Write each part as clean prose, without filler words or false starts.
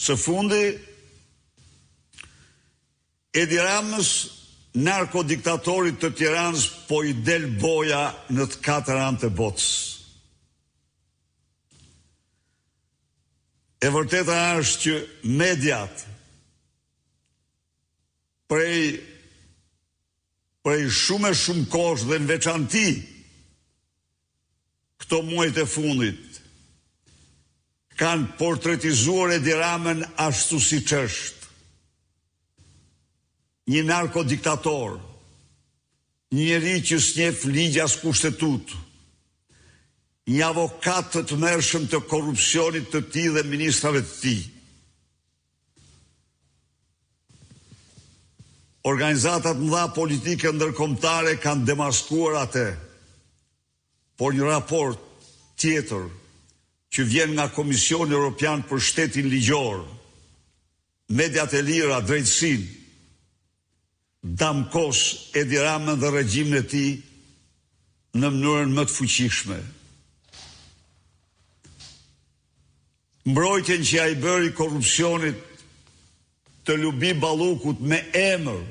Së fundi, Edi Ramës, narkodiktatorit të Tiranës, po i del boja në të 4 anë të botës. E vërteta është që mediat prej shumë e shumë kohësh dhe në veçanti këto muajt e fundit kanë portretizuar Edi Ramën ashtu siç është. Një narkodiktator, një njeri që s'njeh ligj as kushtetut, një avokat të tmerrshëm të korrupsionit të tij dhe ministrave të tij. Organizatat mëdha politike ndërkombëtare kanë demaskuar atë, por një raport tjetër që vjen nga Komisioni Evropian për Shtetin Ligjor, mediat e lira, drejtësinë, damkos Edi Ramën dhe regjimin e tij në mënyrën më të fuqishme. Mbrojtjen që ai bëri korrupsionit të Lubi Ballukut me emër,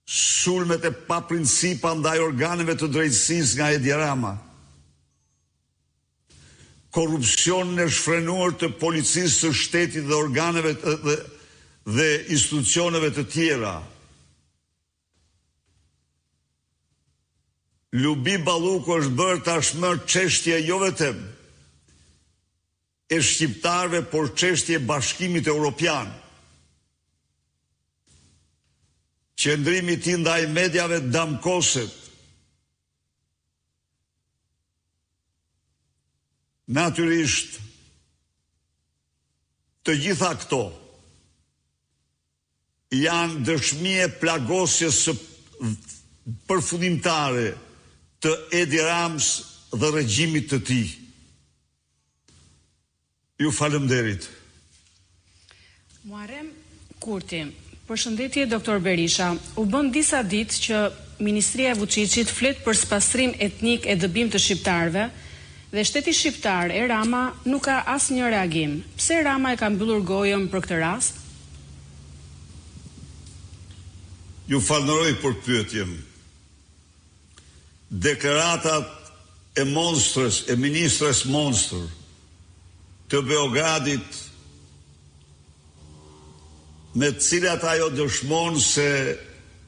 sulmet e pa principa ndaj organeve të drejtësisë nga Edi Rama, korrupsionin e shfrenuar të policisë së shtetit dhe organeve dhe institucioneve të tjera. Lubi Balluku është bërë tashmë çështje jo vetëm e shqiptarëve, por çështje e Bashkimit Evropian. Qëndrimi i tij ndaj mediave damkoset. Natyrisht, të gjitha këto janë dëshmi e plagosjes së përfundimtare të Edi Ramës dhe regjimit të tij. Ju falemnderit. Muharrem Kurti, përshëndetje doktor Berisha. U bën disa ditë që Ministria e Vučićit flet për spastrim etnik e dëbim të shqiptarëve dhe shteti shqiptar e Rama nuk ka asnjë reagim. Pse Rama e ka mbyllur gojën për këtë rast? Ju falenderoj për pyetjen. Deklaratat e monstrës, e ministres monstër të Beogradit, me cilat ajo dëshmon se